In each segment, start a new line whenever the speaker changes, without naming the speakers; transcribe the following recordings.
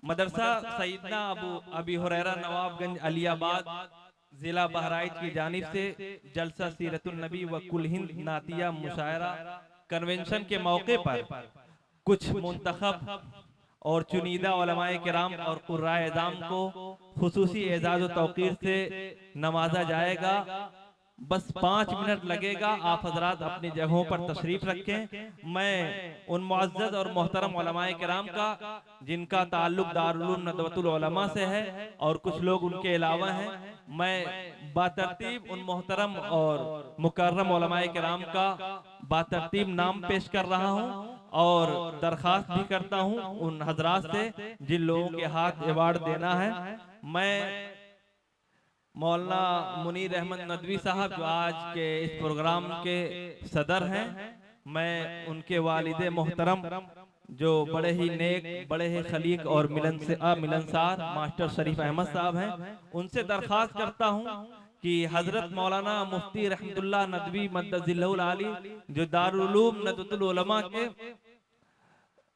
मदरसा सैयदना अबी हुरैरा नवाबगंज अलियाबाद जिला बहराइच की जानिब से जलसा सीरतुन नबी व कुल हिंद नातिया मुशायरा कन्वेंशन के मौके पर कुछ मुंतखब और चुनीदा उलमाए किराम और कुर्राए एज़ाम को खुसूसी एजाज़ व तौक़ीर से नवाजा जाएगा। बस 5 मिनट लगेगा। आप हजरात अपनी जगहों पर तशरीफ रखें। मैं उन मुअज़्ज़ज़ और मोहतरम उलमाए किराम का जिनका ताल्लुक दारुल उलूम नदवतुल उलमा से है और कुछ लोग उनके अलावा हैं, मैं बातरतीब उन मोहतरम और मुकर्रम उलमाए किराम का बातरतीब नाम पेश कर रहा हूँ और दरखास्त भी करता हूँ उन हजरात से जिन लोगों के हाथ अवार्ड देना है। मैं मौलाना मुनीर अहमद नदवी साहब जो आज के इस प्रोग्राम के सदर हैं, मैं उनके वालिद मोहतरम जो बड़े ही नेक, बड़े ही खलीक और मिलनसार मास्टर शरीफ अहमद साहब हैं, उनसे दरख्वास्त करता हूँ कि हजरत मौलाना मुफ्ती रहमतुल्लाह नदवी मद्दजिल्लहुल आली जो दारुल उलूम नदवतुल उलमा के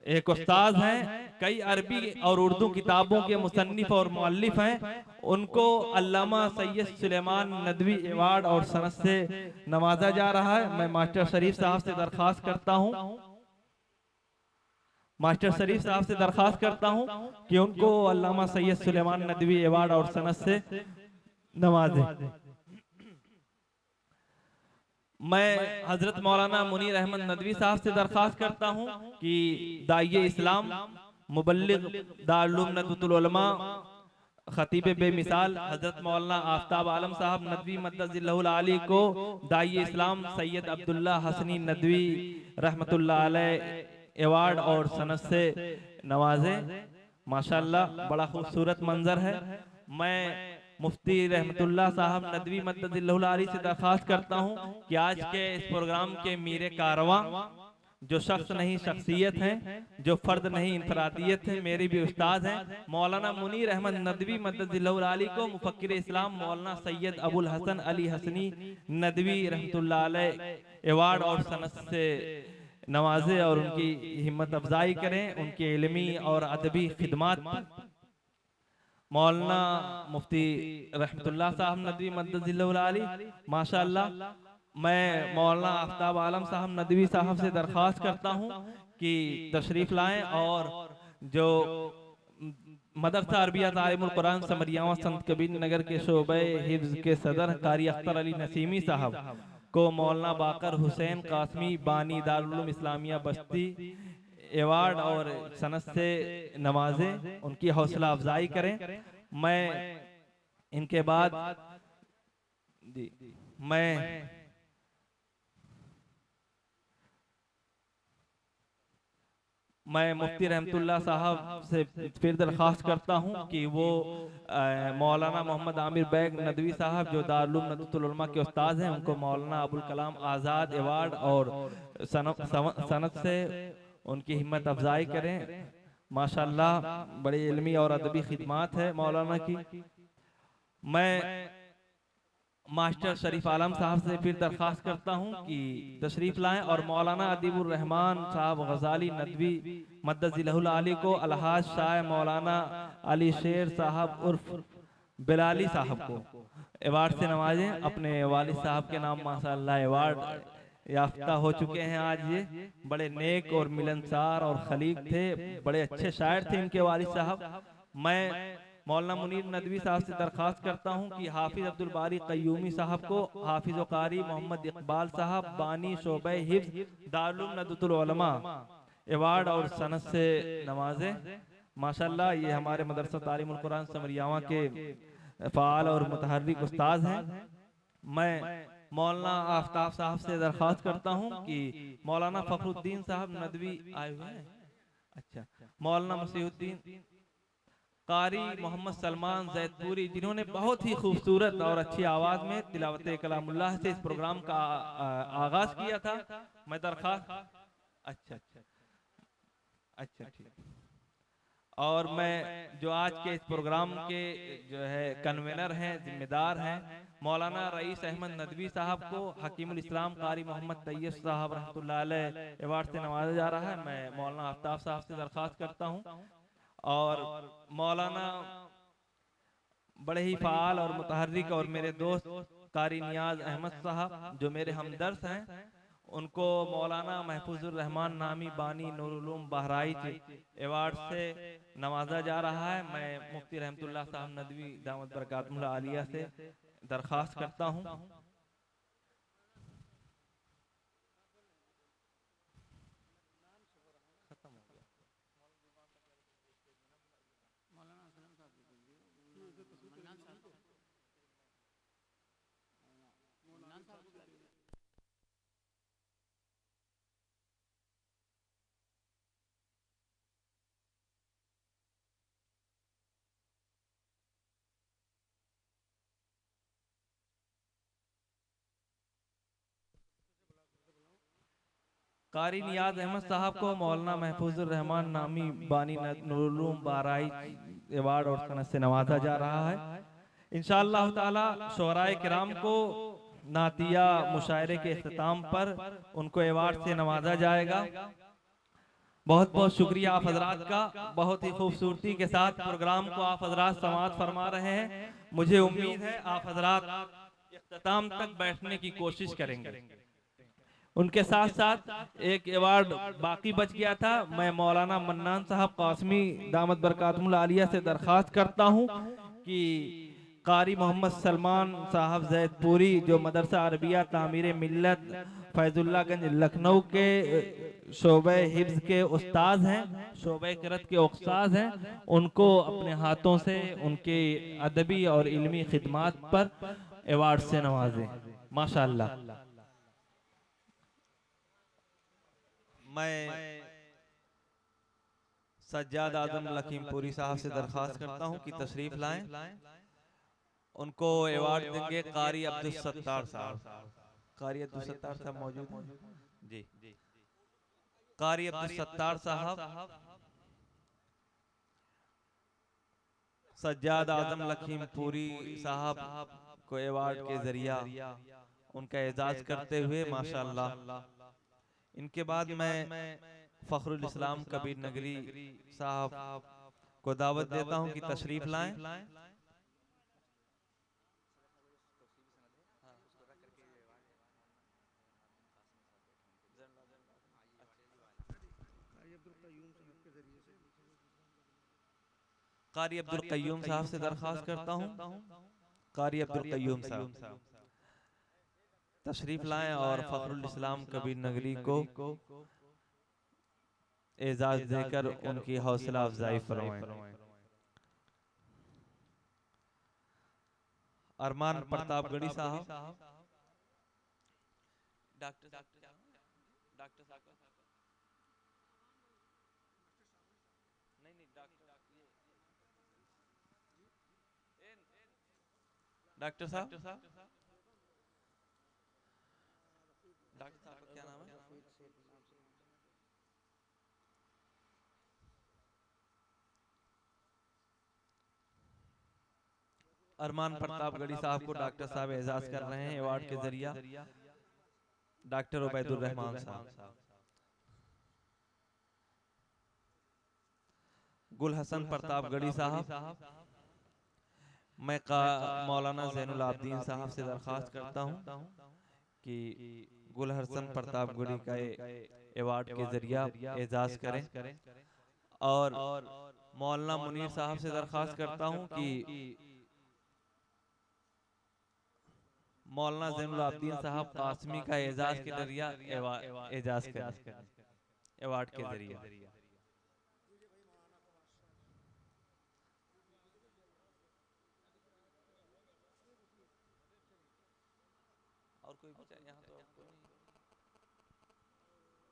एक उस्ताद हैं, कई अरबी और उर्दू किताबों के मुसन्निफ और मुअल्लिफ हैं, उनको अल्लामा सैयद सुलेमान नदवी अवार्ड और सनद से नवाजा जा रहा है। मैं मास्टर शरीफ साहब से दरख्वास्त करता हूँ कि उनको अल्लामा सैयद सुलेमान नदवी अवार्ड और सनद से नवाजें। मैं हजरत मौलाना मुनीर अहमद नदवी साहब से दरख्वास्त करता हूँ कि दाइये इस्लाम, मुबल्लिग दारुल उलूम नदवतुल उलमा, खतीब बेमिसाल हजरत मौलाना आफ्ताब आलम साहब नदवी मद्दजिल्लहुल आली को दाइये इस्लाम सैयद अब्दुल्ला हसनी नदवी रहमतुल्लाह अलैह अवार्ड और सनद से नवाजे। माशाअल्लाह बड़ा खूबसूरत मंजर है। मैं मुफ्ती रहमतुल्लाह साहब नदवी मद्दजिल्लहुल आली से दरख्वास्त करता हूँ कि आज के इस प्रोग्राम के मीरे कारवां जो शख्स नहीं शख्सियत हैं, जो फर्द नहीं इनफरादियत है, मेरे भी उस्ताद हैं, मौलाना मुनीर अहमद नदवी मद्दजिल्लहुल आली को मुफक्किर इस्लाम मौलाना सैयद अबुल हसन अली हसनी नदवी रहमतुल्लाह अलैह अवार्ड और सनद से नवाजे और उनकी हिम्मत अफजाई करें। उनके इल्मी और अदबी खिदमात मौलाना मुफ्ती रहमतुल्लाह साहब नदवी मद्दजिल्लहुल आली माशाअल्लाह। मैं मौलाना आफ्ताब आलम साहब नदवी साहब से दरख्वास्त करता हूँ कि तशरीफ लाएं और जो मदरसा अरबिया तालीमुल कुरान समरियावा संत कबीर नगर के शोबे हिफ्ज के सदर कारी अख्तर अली नसीमी साहब को मौलाना बाकर हुसैन कासमी बानी दारुल उलूम इस्लामिया बस्ती अवार्ड और सनद से नवाजे, उनकी हौसला अफजाई करें। मैं इनके बाद मैं मुफ्ती रहमतुल्लाह साहब से फिर दरख्वास्त करता हूँ कि वो मौलाना मोहम्मद आमिर बैग नदवी साहब जो दारुल उलूम नदवतुल उलमा के उस्ताद हैं, उनको मौलाना अबुल कलाम आज़ाद अवार्ड और सनद से उनकी हिम्मत अफजाई करें। माशाअल्लाह बड़ी इल्मी और अदबी खिदमात है मौलाना की। मैं मास्टर शरीफ आलम साहब से फिर दरख्वास्त करता हूँ कि तशरीफ लाएं और मौलाना अदीबुर रहमान साहब गजाली नदवी मद्दजिल्लहुल आली को अलहाज शाह मौलाना अली शेर साहब उर्फ बिलाली साहब को अवार्ड से नवाजें। अपने वालिद साहब के नाम माशाअल्लाह अवार्ड याफ्ता हो चुके हैं। आज ये बड़े नेक और मिलनसार और खलीक थे, बड़े अच्छे शायर थे इनके वालिद साहब। मैं मौलाना मुनीर नदवी साहब से दरख्वास्त करता हूँ कि हाफिज अब्दुल बारी कय्यूमी साहब को हाफिज व कारी मोहम्मद इकबाल साहब बानी शोबे हिफ्ज दारुल उलूम नदवतुल उलमा अवार्ड और सनद से नवाजे। माशाअल्लाह ये हमारे मदरसा तालीमुल कुरान समरियावा के फ़ाल और मुतहर्रिक उस्ताद हैं। मैं मौलाना आफ्ताब साहब से दरख्वास्त करता हूँ कि मौलाना फखरुद्दीन साहब नदवी आए हुए हैं। अच्छा, मौलाना मसीहुद्दीन कारी मोहम्मद सलमान जैदपुरी जिन्होंने बहुत ही खूबसूरत और अच्छी आवाज में तिलावत कलामुल्लाह से इस प्रोग्राम का आगाज किया था। मैं दरख्वास्त अच्छा अच्छा अच्छा ठीक। और मैं जो आज के इस प्रोग्राम के जो है कन्वेनर हैं, जिम्मेदार हैं, मौलाना रईस अहमद नदवी साहब को हकीमुल इस्लाम कारी मोहम्मद तैयब साहब रहमतुल्लाह अलैह अवार्ड से नवाजा जा रहा है। मैं मौलाना आफ्ताब साहब से दरख्वास्त करता हूँ और मौलाना बड़े ही फ़ाल और मुतहर्रिक और मेरे दोस्त कारी नियाज अहमद साहब जो मेरे हमदर्द हैं, उनको मौलाना महफूजुर रहमान नामी बानी नूरुल उलूम बहराइच अवार्ड से नवाजा जा रहा है। मैं मुफ्ती रहमतुल्लाह साहब नदवी दामत बरकातुहुल आलिया से दरख्वास्त करता हूँ। कारी नियाज अहमद साहब को मौलाना महफूजुर रहमान नामी बानी नूरुल उलूम बहराइच अवार्ड और सनद से नवाजा जा रहा है। इंशाअल्लाह ताला शुअराए किराम को नातिया मुशायरे के इख्तिताम पर उनको अवार्ड से नवाजा जाएगा। बहुत बहुत शुक्रिया आप हजरात का। बहुत ही खूबसूरती के साथ प्रोग्राम को आप हजरात समाअत फरमा रहे हैं। मुझे उम्मीद है आप हजरात इख्तिताम तक बैठने की कोशिश करेंगे। उनके साथ साथ एक अवार्ड बाकी बच गया था। मैं मौलाना मन्नान साहब कासमी दामत बरकातुहुल आलिया से दरख्वास्त करता हूँ कि कारी मोहम्मद सलमान साहब जैदपुरी जो मदरसा अरबिया तामीर मिल्लत फैजुल्लागंज लखनऊ के शोबे हिफ्ज के उस्ताद हैं, शोबे किरत के उस्ताद हैं, उनको अपने हाथों से उनके अदबी और इल्मी खिदमात पर अवार्ड से नवाजें। माशाअल्लाह। मैं सज्जाद आजम लखीमपुरी साहब से दरख्वास्त करता हूं कि तशरीफ लाएं। उनको अवार्ड देंगे कारी अब्दुल सत्तार साहब। कारी अब्दुल सत्तार साहब मौजूद हैं जी। कारी अब्दुल सत्तार साहब सज्जाद आजम लखीमपुरी साहब को अवार्ड के जरिया उनका एजाज करते हुए माशाअल्लाह। इनके बाद मैं फखरुल इस्लाम कबीर नगरी साहब को दावत देता हूं कि तशरीफ लाएं। कारी अब्दुल कय्यूम साहब से दरख्वास्त करता हूं। कारी अब्दुल कय्यूम साहब तशरीफ लाएं और फखरुल इस्लाम कबीर नगरी को एजाज देकर उनकी हौसला अफजाई फरमाएं। अरमान प्रतापगढ़ी साहब। डॉक्टर साहब डॉक्टर साहब नहीं नहीं डॉक्टर साहब डॉक्टर साहब का क्या नाम है? अरमान प्रतापगढ़ी साहब को डॉक्टर साहब एजाज कर रहे हैं अवार्ड के जरिया। डॉक्टर उबैदुर रहमान साहब। गुल हसन प्रतापगढ़ी साहब। मैं मौलाना जैनुल आबदीन साहब से दरख्वास्त करता हूं कि गुल हसन प्रतापगढ़ी का अवार्ड के जरिया एजाज करें। और मौलाना मुनीर साहब से दरख्वास्त करता हूं कि मौलाना जैनुल आबदीन साहब कासमी का एजाज के जरिया एजाज करें अवार्ड के जरिया। और कोई बचा यहाँ तो अब कोई नहीं,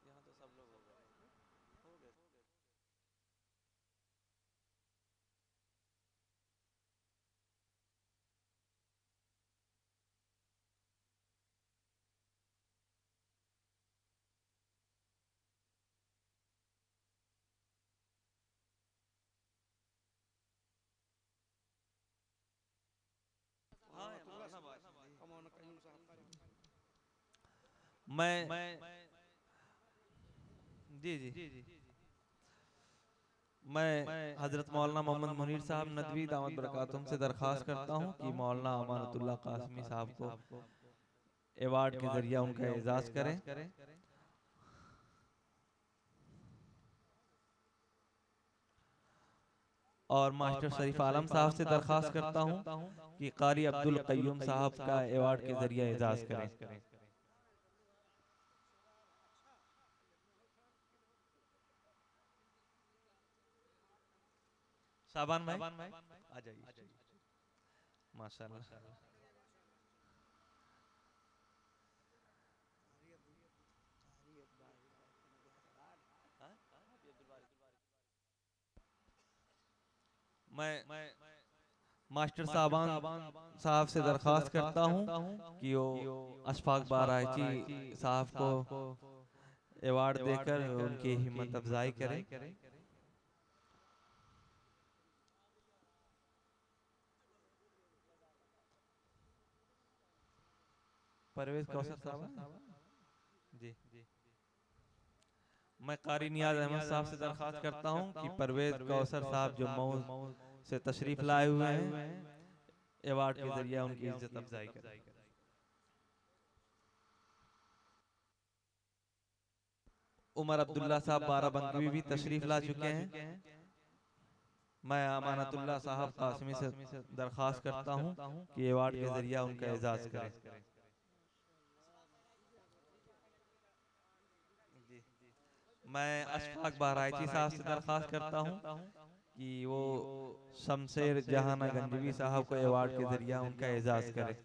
यहाँ तो सब लोग हो गए। मैं जी जी मैं हजरत मौलाना मोहम्मद मुनीर साहब नदवी दामद बरकातुहू से दरख्वास्त करता हूँ कि मौलाना अमानतुल्लाह कासमी साहब को अवार्ड के जरिए उनका एजाज करें। और मास्टर शरीफ आलम साहब से दरख्वास्त करता हूँ कि कारी अब्दुल कय्यूम साहब का अवार्ड के जरिए एजाज करें। शाबान भाई आ जाइए माशाल्लाह। मैं मास्टर साहबान साहब से दरख्वास्त करता हूँ कि वो अशफाक बाराची साहब को अवार्ड देकर उनकी हिम्मत अफजाई करें। परवेज कौसर साहब जी। मैं कारी नियाज अहमद साहब से दरख्वास्त करता हूँ कि परवेज कौसर साहब जो मऊ से तशरीफ लाए हुए हैं अवार्ड के जरिए उनकी इज्जत अफजाई करें। उमर अब्दुल्ला साहब बाराबंकी भी तशरीफ ला चुके हैं। मैं अमानतुल्लाह साहब कासमी से दरख्वास्त करता हूँ कि अवार्ड के जरिए उनका एजाज करें। मैं अशफाक बाराची साहब से दरख्वास्त करता हूँ कि वो शमशेर जहाना गंजवी साहब को अवार्ड के जरिए उनका एजाज करें।